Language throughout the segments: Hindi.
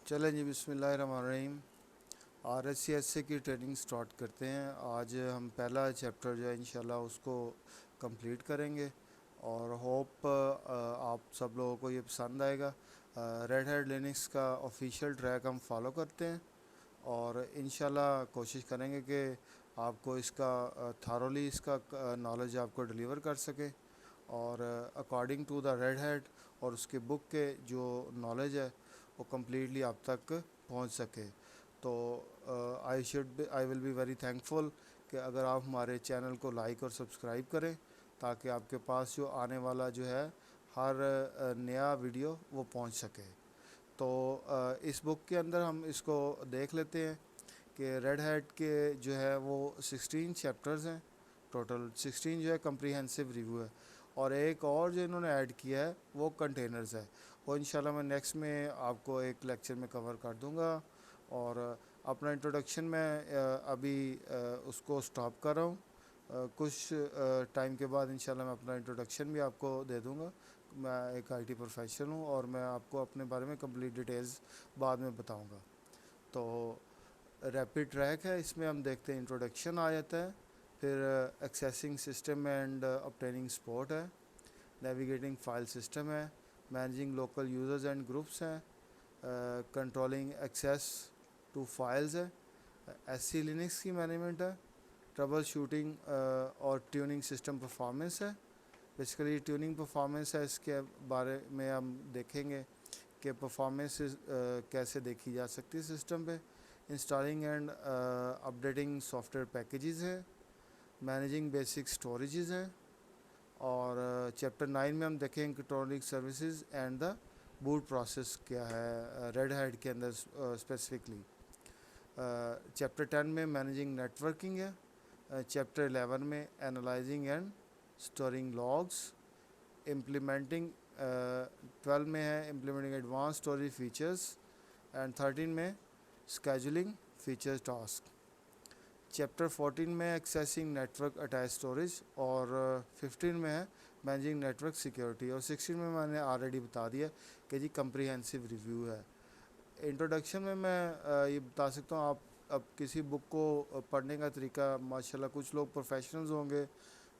चलें जी, बिस्मिल्लाहिर्रहमानिर्रहीम। RSCSA की ट्रेनिंग स्टार्ट करते हैं। आज हम पहला चैप्टर जो है इंशाल्लाह उसको कंप्लीट करेंगे और होप आप सब लोगों को ये पसंद आएगा। रेड हैट लिनक्स का ऑफिशियल ट्रैक हम फॉलो करते हैं और इंशाल्लाह कोशिश करेंगे कि आपको इसका थारोली इसका नॉलेज आपको डिलीवर कर सके और according to the Red Hat और उसके बुक के जो नॉलेज है वो कम्प्लीटली आप तक पहुंच सके। तो I will be very thankful कि अगर आप हमारे चैनल को लाइक और सब्सक्राइब करें ताकि आपके पास जो आने वाला जो है हर नया वीडियो वो पहुंच सके। तो इस बुक के अंदर हम इसको देख लेते हैं कि रेड हैट के जो है वो 16 चैप्टर्स हैं। टोटल 16 जो है कम्प्रीहेंसिव रिव्यू है और एक और जो इन्होंने ऐड किया है वो कंटेनर्स है। वो इंशाल्लाह मैं नेक्स्ट में आपको एक लेक्चर में कवर कर दूंगा। और अपना इंट्रोडक्शन मैं अभी उसको स्टॉप कर रहा हूँ। कुछ टाइम के बाद इंशाल्लाह मैं अपना इंट्रोडक्शन भी आपको दे दूंगा। मैं एक आईटी प्रोफेशनल हूँ और मैं आपको अपने बारे में कंप्लीट डिटेल्स बाद में बताऊंगा। तो रैपिड ट्रैक है, इसमें हम देखते हैं इंट्रोडक्शन आ जाता है, फिर accessing system and obtaining support है, नेविगेटिंग फाइल सिस्टम है, managing local users and groups हैं, कंट्रोलिंग एक्सेस टू फाइल्स है, एससी लिनक्स की मैनेजमेंट है, ट्रबल शूटिंग और ट्यूनिंग सिस्टम परफॉर्मेंस है। बेसिकली ट्यूनिंग परफॉर्मेंस है, इसके बारे में हम देखेंगे कि परफॉर्मेंस कैसे देखी जा सकती है सिस्टम पे। Installing and updating software packages है, मैनेजिंग बेसिक स्टोरेजेस है और चैप्टर 9 में हम देखेंगे controlling services and the boot process क्या है रेड हैट के अंदर स्पेसिफिकली। चैप्टर 10 में मैनेजिंग नेटवर्किंग है। चैप्टर 11 में analysing and storing logs. Implementing 12 में है implementing advance storage features and 13 में स्केजुलिंग फीचर्स टास्क। चैप्टर 14 में एक्सेसिंग नेटवर्क अटैच स्टोरेज और 15 में है मैनेजिंग नेटवर्क सिक्योरिटी और 16 में मैंने ऑलरेडी बता दिया कि जी कम्प्रीहेंसिव रिव्यू है। इंट्रोडक्शन में मैं ये बता सकता हूँ, आप अब किसी बुक को पढ़ने का तरीका माशाल्लाह कुछ लोग प्रोफेशनल्स होंगे,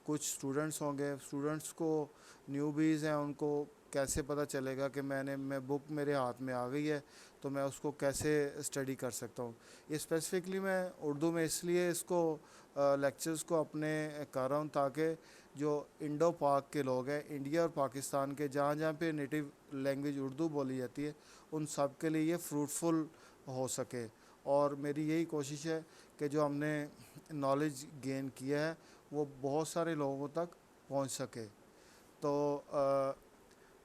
कुछ स्टूडेंट्स होंगे। स्टूडेंट्स को न्यूबीज़ हैं उनको कैसे पता चलेगा कि मैं बुक मेरे हाथ में आ गई है तो मैं उसको कैसे स्टडी कर सकता हूँ। ये स्पेसिफिकली मैं उर्दू में इसलिए इसको लेक्चर्स को अपने कर रहा हूँ ताकि जो इंडो पाक के लोग हैं, इंडिया और पाकिस्तान के जहाँ जहाँ पे नेटिव लैंग्वेज उर्दू बोली जाती है, उन सब के लिए ये फ्रूटफुल हो सके। और मेरी यही कोशिश है कि जो हमने नॉलेज गेन किया है वो बहुत सारे लोगों तक पहुंच सके। तो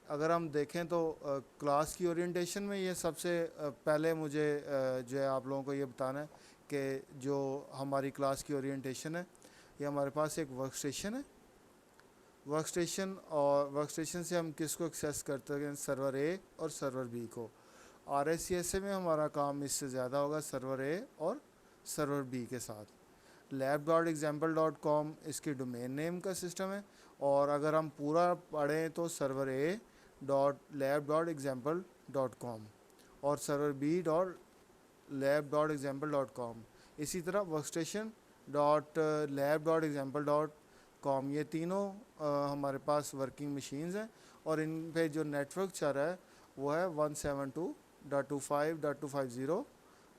अगर हम देखें तो क्लास की ओरिएंटेशन में ये सबसे पहले मुझे जो है आप लोगों को ये बताना है कि जो हमारी क्लास की ओरिएंटेशन है, ये हमारे पास एक वर्क स्टेशन है। वर्क स्टेशन और वर्क स्टेशन से हम किसको एक्सेस करते हैं, सर्वर ए और सर्वर बी को। RSCSA में हमारा काम इससे ज़्यादा होगा सर्वर ए और सर्वर बी के साथ। lab.example.com इसकी डोमेन नेम का सिस्टम है और अगर हम पूरा पढ़ें तो server A dot lab dot example dot com और server B dot lab dot example dot com. इसी तरह workstation dot lab dot example dot com, ये तीनों हमारे पास वर्किंग मशीन्स हैं और इन पे जो नेटवर्क चल रहा है वो है 172.25.250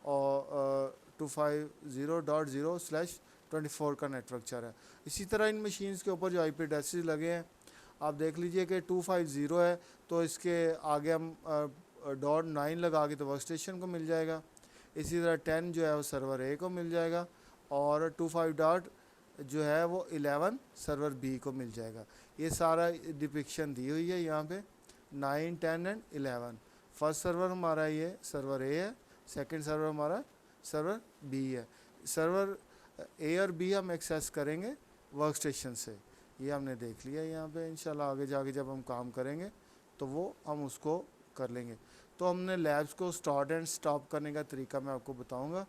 और 250.0/24 का नेटवर्क चल रहा है। इसी तरह इन मशीन्स के ऊपर जो IP एड्रेसेस लगे हैं, आप देख लीजिए कि 250 है तो इसके आगे हम .9 लगा के तो वर्क स्टेशन को मिल जाएगा। इसी तरह 10 जो है वो सर्वर ए को मिल जाएगा और 25 जो है वो 11 सर्वर बी को मिल जाएगा। ये सारा डिपिक्शन दी हुई है यहाँ पे 9, 10 एंड 11। फर्स्ट सर्वर हमारा ये सर्वर ए है, सेकंड सर्वर हमारा सर्वर बी है। सर्वर ए और बी हम एक्सेस करेंगे वर्क स्टेशन से, ये हमने देख लिया यहाँ पे। इंशाल्लाह आगे जाके जब हम काम करेंगे तो वो हम उसको कर लेंगे। तो हमने लैब्स को स्टार्ट एंड स्टॉप करने का तरीका मैं आपको बताऊंगा,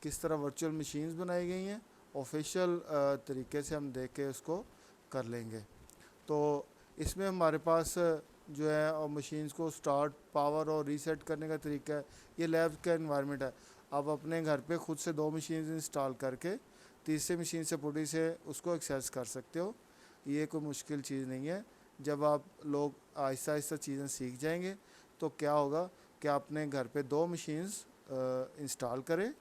किस तरह वर्चुअल मशीन्स बनाई गई हैं, ऑफिशियल तरीके से हम देख के उसको कर लेंगे। तो इसमें हमारे पास जो है और मशीन्स को स्टार्ट, पावर और रीसेट करने का तरीका है, ये लैब का एनवायरनमेंट है। आप अपने घर पे खुद से 2 मशीन इंस्टॉल करके तीसरी मशीन से पुटी से उसको एक्सेस कर सकते हो। ये कोई मुश्किल चीज़ नहीं है। जब आप लोग आहिस्ता आहिस्ता चीज़ें सीख जाएंगे तो क्या होगा कि अपने घर पे 2 मशीन्स इंस्टॉल करें,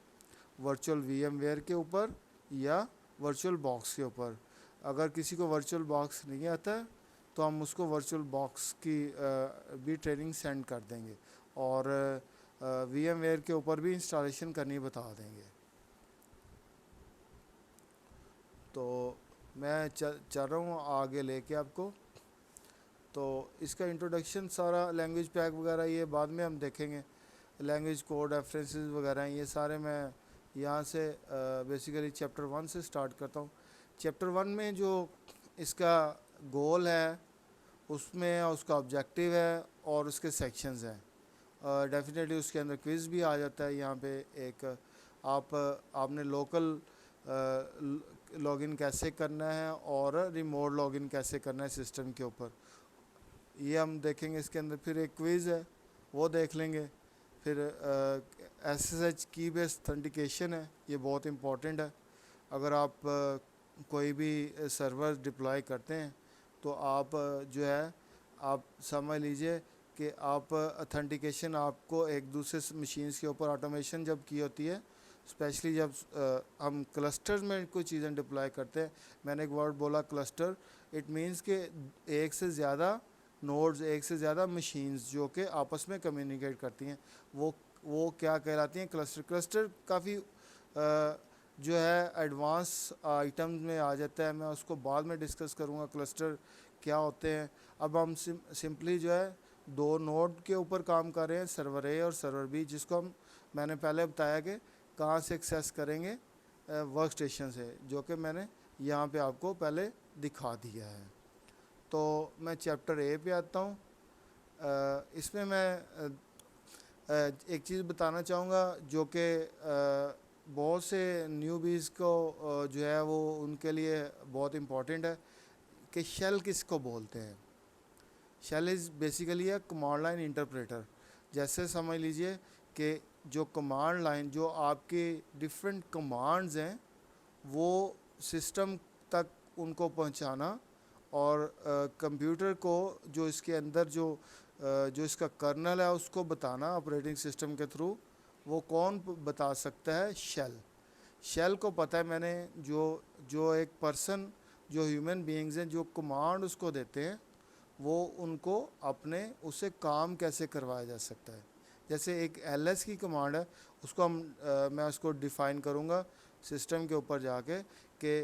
वर्चुअल VMware के ऊपर या वर्चुअल बॉक्स के ऊपर। अगर किसी को वर्चुअल बॉक्स नहीं आता है तो हम उसको वर्चुअल बॉक्स की भी ट्रेनिंग सेंड कर देंगे और VMware के ऊपर भी इंस्टॉलेशन करनी बता देंगे। तो मैं चल रहा हूँ आगे लेके आपको। तो इसका इंट्रोडक्शन सारा लैंग्वेज पैक वगैरह ये बाद में हम देखेंगे, लैंग्वेज कोड रेफरेंसेस वगैरह ये सारे मैं यहाँ से बेसिकली चैप्टर 1 से स्टार्ट करता हूँ। चैप्टर 1 में जो इसका गोल है उसमें उसका ऑब्जेक्टिव है और उसके सेक्शंस हैं। डेफिनेटली उसके अंदर क्विज़ भी आ जाता है। यहाँ पे एक आपने लोकल लॉगिन कैसे करना है और रिमोट लॉगिन कैसे करना है सिस्टम के ऊपर, ये हम देखेंगे इसके अंदर। फिर एक क्विज़ है वो देख लेंगे। फिर SSH की बेस्ड ऑथेंटिकेशन है, ये बहुत इम्पॉर्टेंट है। अगर आप कोई भी सर्वर डिप्लॉय करते हैं तो आप जो है आप समझ लीजिए कि आप ऑथेंटिकेशन आपको एक दूसरे मशीन्स के ऊपर ऑटोमेशन जब की होती है, स्पेशली जब हम क्लस्टर्स में कोई चीज़ें डिप्लॉय करते हैं। मैंने एक वर्ड बोला क्लस्टर, इट मीन्स कि एक से ज़्यादा नोड्स, एक से ज़्यादा मशीन्स जो कि आपस में कम्युनिकेट करती हैं, वो क्या कहलाती हैं, क्लस्टर। क्लस्टर काफ़ी जो है एडवांस आइटम्स में आ जाता है, मैं उसको बाद में डिस्कस करूँगा क्लस्टर क्या होते हैं। अब हम सिंपली जो है 2 नोड के ऊपर काम कर रहे हैं, सर्वर ए और सर्वर बी, जिसको मैंने पहले बताया कि कहाँ से एक्सेस करेंगे, वर्क स्टेशन से, जो कि मैंने यहाँ पे आपको पहले दिखा दिया है। तो मैं चैप्टर ए पे आता हूँ। इसमें मैं एक चीज़ बताना चाहूँगा जो कि बहुत से न्यूबीज़ को जो है वो उनके लिए बहुत इम्पोर्टेंट है कि शेल किसको बोलते हैं। Shell is basically a command line interpreter. जैसे समझ लीजिए कि जो कमांड लाइन, जो आपके डिफरेंट कमांड्स हैं वो सिस्टम तक उनको पहुंचाना और कंप्यूटर को जो इसके अंदर जो इसका कर्नल है उसको बताना ऑपरेटिंग सिस्टम के थ्रू, वो कौन बता सकता है, शेल को पता है। मैंने जो एक पर्सन, जो ह्यूमन बीइंग्स हैं, जो कमांड उसको देते हैं वो उनको अपने उससे काम कैसे करवाया जा सकता है। जैसे एक ls की कमांड है, उसको मैं उसको डिफ़ाइन करूँगा सिस्टम के ऊपर जाके कि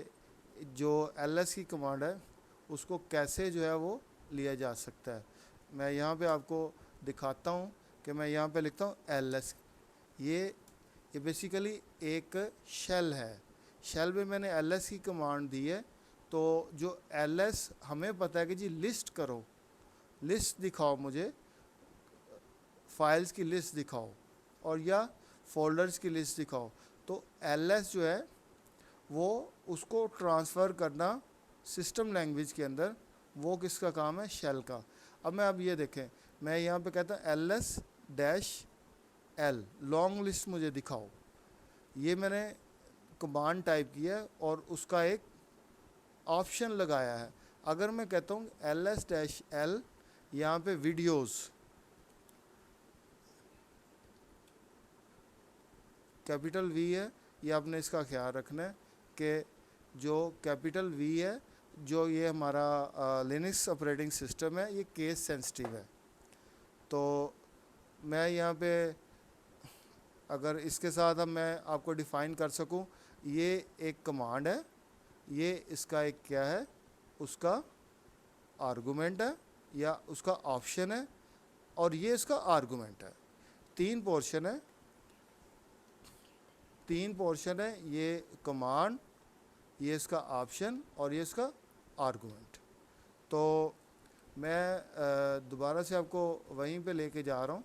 जो ls की कमांड है उसको कैसे जो है वो लिया जा सकता है। मैं यहाँ पे आपको दिखाता हूँ कि मैं यहाँ पे लिखता हूँ ls। ये बेसिकली एक शेल है। शेल में मैंने ls की कमांड दी है। तो जो ls हमें पता है कि जी लिस्ट करो, लिस्ट दिखाओ, मुझे फाइल्स की लिस्ट दिखाओ और या फोल्डर्स की लिस्ट दिखाओ। तो ls जो है वो उसको ट्रांसफ़र करना सिस्टम लैंग्वेज के अंदर, वो किसका काम है, शेल का। अब ये देखें, मैं यहाँ पे कहता हूँ ls-l लॉन्ग लिस्ट मुझे दिखाओ। ये मैंने कमांड टाइप किया है और उसका एक ऑप्शन लगाया है। अगर मैं कहता हूँ ls-l यहाँ पे वीडियोस, कैपिटल V है, ये आपने इसका ख्याल रखना है कि जो कैपिटल V है, जो ये हमारा लिनक्स ऑपरेटिंग सिस्टम है, ये केस सेंसिटिव है। तो मैं यहाँ पे अगर इसके साथ अब मैं आपको डिफ़ाइन कर सकूँ, ये एक कमांड है, ये इसका एक क्या है, उसका आर्गुमेंट है या उसका ऑप्शन है, और ये इसका आर्गुमेंट है। 3 पोर्शन है, ये कमांड, ये इसका ऑप्शन और ये इसका आर्गुमेंट। तो मैं दोबारा से आपको वहीं पे लेके जा रहा हूँ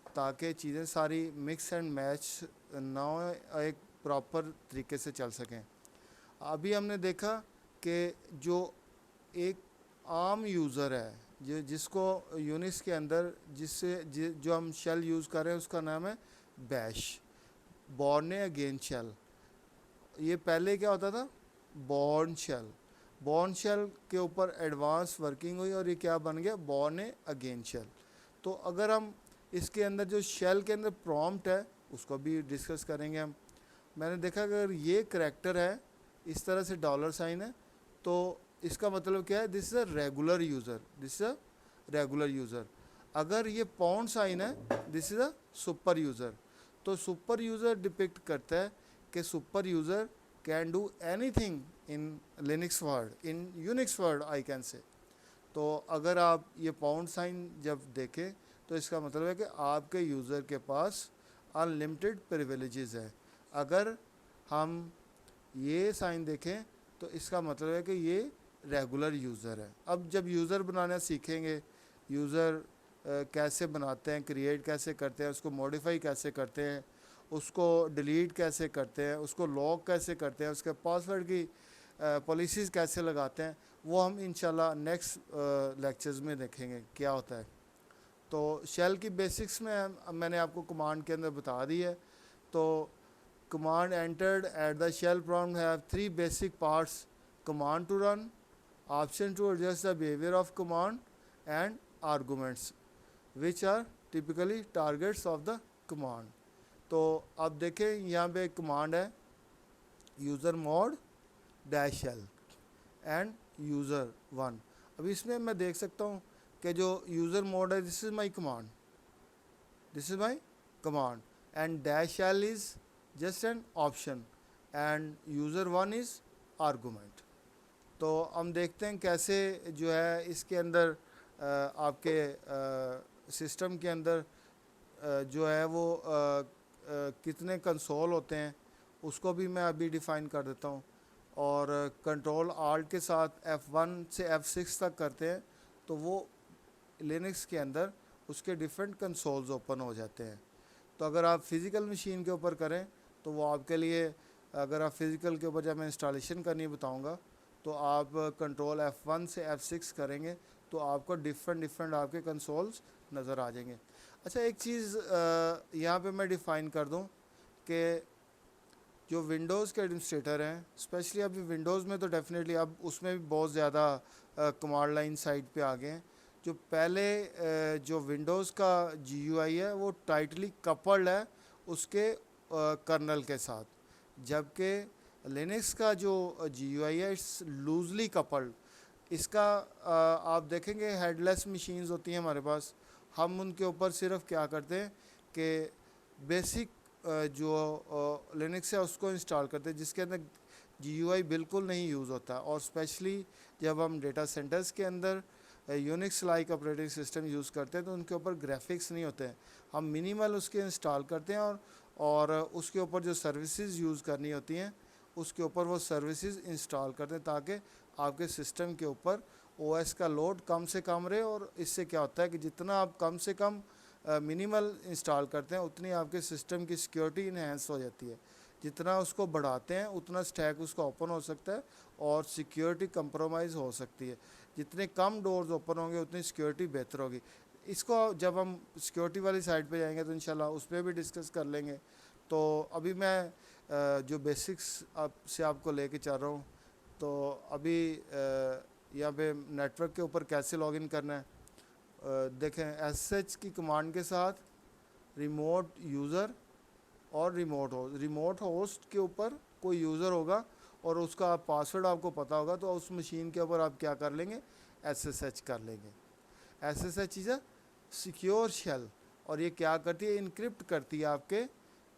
ताकि चीज़ें सारी मिक्स एंड मैच ना हो, एक प्रॉपर तरीके से चल सकें। अभी हमने देखा कि जो एक आम यूज़र है जिसको यूनिक्स के अंदर जो हम शेल यूज़ कर रहे हैं उसका नाम है बैश, बॉर्न अगेन शेल। ये पहले क्या होता था, बॉर्न शेल। बॉर्न शेल के ऊपर एडवांस वर्किंग हुई और ये क्या बन गया, बॉर्न अगेन शेल। तो अगर हम इसके अंदर जो शेल के अंदर प्रॉम्प्ट है उसको भी डिस्कस करेंगे हम। मैंने देखा अगर ये करैक्टर है, इस तरह से डॉलर साइन है, तो इसका मतलब क्या है, this is a regular user, this is a regular user. अगर ये पाउंड साइन है, this is a super user. तो सुपर यूज़र डिपिक्ट करता है कि super user can do anything in Linux world, in Unix world I can say. तो अगर आप ये पाउंड साइन जब देखें तो इसका मतलब है कि आपके यूज़र के पास अनलिमिटेड प्रिविलेजेस है। अगर हम ये साइन देखें तो इसका मतलब है कि ये रेगुलर यूज़र है। अब जब यूज़र बनाना सीखेंगे, यूज़र कैसे बनाते हैं, क्रिएट कैसे करते हैं, उसको मॉडिफाई कैसे करते हैं, उसको डिलीट कैसे करते हैं, उसको लॉक कैसे करते हैं, उसके पासवर्ड की पॉलिसीज़ कैसे लगाते हैं, वो हम इंशाल्लाह नेक्स्ट लेक्चर्स में देखेंगे क्या होता है। तो शेल की बेसिक्स में मैंने आपको कमांड के अंदर बता दी है। तो command entered at the shell prompt have three basic parts: command to run, option to adjust the behavior of command, and arguments, which are typically targets of the command. तो अब देखें यहाँ पे एक कमांड है user mode dash shell and user one. अब इसमें मैं देख सकता हूँ कि जो यूज़र मोड है, this is my command, this is my command, and dash shell is just an option, and user one is argument. तो हम देखते हैं कैसे जो है इसके अंदर आपके सिस्टम के अंदर जो है वो कितने कंसोल होते हैं उसको भी मैं अभी डिफ़ाइन कर देता हूँ। और कंट्रोल आल्ट के साथ F1 से F6 तक करते हैं तो वो लिनक्स के अंदर उसके डिफरेंट कंसोल्स ओपन हो जाते हैं। तो अगर आप फिज़िकल मशीन के ऊपर करें तो वो आपके लिए, अगर आप फिज़िकल के ऊपर जब मैं इंस्टॉलेशन करनी बताऊंगा तो आप कंट्रोल F1 से F6 करेंगे तो आपको डिफरेंट आपके कंसोल्स नज़र आ जाएंगे। अच्छा, एक चीज़ यहाँ पे मैं डिफ़ाइन कर दूँ कि जो विंडोज़ के एडमिनिस्ट्रेटर हैं, स्पेशली अभी विंडोज़ में तो डेफिनेटली अब उसमें भी बहुत ज़्यादा कमांड लाइन साइड पे आ गए हैं। जो पहले जो विंडोज़ का GUI है वो टाइटली कपल्ड है उसके कर्नल के साथ, जबकि लिनक्स का जो GUI है इट्स लूजली कपल्ड। इसका आप देखेंगे हेडलेस मशीन्स होती हैं हमारे पास, हम उनके ऊपर सिर्फ क्या करते हैं कि बेसिक जो लिनक्स है उसको इंस्टॉल करते हैं जिसके अंदर GUI बिल्कुल नहीं यूज़ होता। और स्पेशली जब हम डेटा सेंटर्स के अंदर Unix like operating system use करते हैं तो उनके ऊपर ग्राफिक्स नहीं होते हैं, हम मिनिमल उसके इंस्टॉल करते हैं और उसके ऊपर जो सर्विसेज यूज़ करनी होती हैं उसके ऊपर वो सर्विसेज इंस्टॉल करते हैं ताकि आपके सिस्टम के ऊपर OS का लोड कम से कम रहे। और इससे क्या होता है कि जितना आप कम से कम मिनिमल इंस्टॉल करते हैं उतनी आपके सिस्टम की सिक्योरिटी इन्हेंस हो जाती है। जितना उसको बढ़ाते हैं उतना स्टैक उसका ओपन हो सकता है और सिक्योरिटी कंप्रोमाइज़ हो सकती है। जितने कम डोर्स ओपन होंगे उतनी सिक्योरिटी बेहतर होगी। इसको जब हम सिक्योरिटी वाली साइड पे जाएंगे तो इंशाल्लाह उस पर भी डिस्कस कर लेंगे। तो अभी मैं जो बेसिक्स से आपको लेके चल रहा हूँ, तो अभी यहाँ पे नेटवर्क के ऊपर कैसे लॉगिन करना है देखें। SH की कमांड के साथ रिमोट यूज़र और रिमोट होस्ट के ऊपर कोई यूज़र होगा और उसका पासवर्ड आपको पता होगा तो उस मशीन के ऊपर आप क्या कर लेंगे, SSH कर लेंगे। SSH is a secure shell और ये क्या करती है, इनक्रिप्ट करती है आपके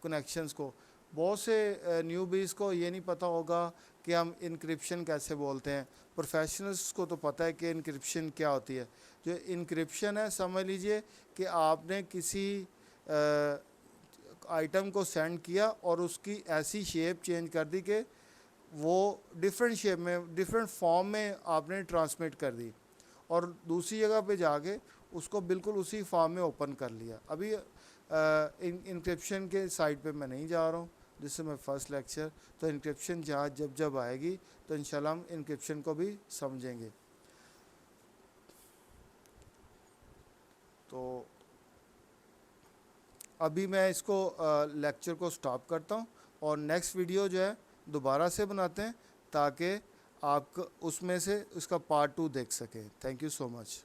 कनेक्शंस को। बहुत से न्यूबीज़ को ये नहीं पता होगा कि हम इनक्रिप्शन कैसे बोलते हैं, प्रोफेशनल्स को तो पता है कि इनक्रिप्शन क्या होती है। जो इनक्रिप्शन है समझ लीजिए कि आपने किसी आइटम को सेंड किया और उसकी ऐसी शेप चेंज कर दी कि वो डिफरेंट शेप में, डिफरेंट फॉर्म में आपने ट्रांसमिट कर दी और दूसरी जगह पे जाके उसको बिल्कुल उसी फॉर्म में ओपन कर लिया। अभी इंक्रिप्शन के साइड पे मैं नहीं जा रहा हूँ, this is my first lecture. तो इंक्रिप्शन जहाँ जब आएगी तो इंशाल्लाह हम इंक्रिप्शन को भी समझेंगे। तो अभी मैं इसको लेक्चर को स्टॉप करता हूँ और नेक्स्ट वीडियो जो है दोबारा से बनाते हैं ताकि आप उसमें से उसका पार्ट 2 देख सकें। Thank you so much.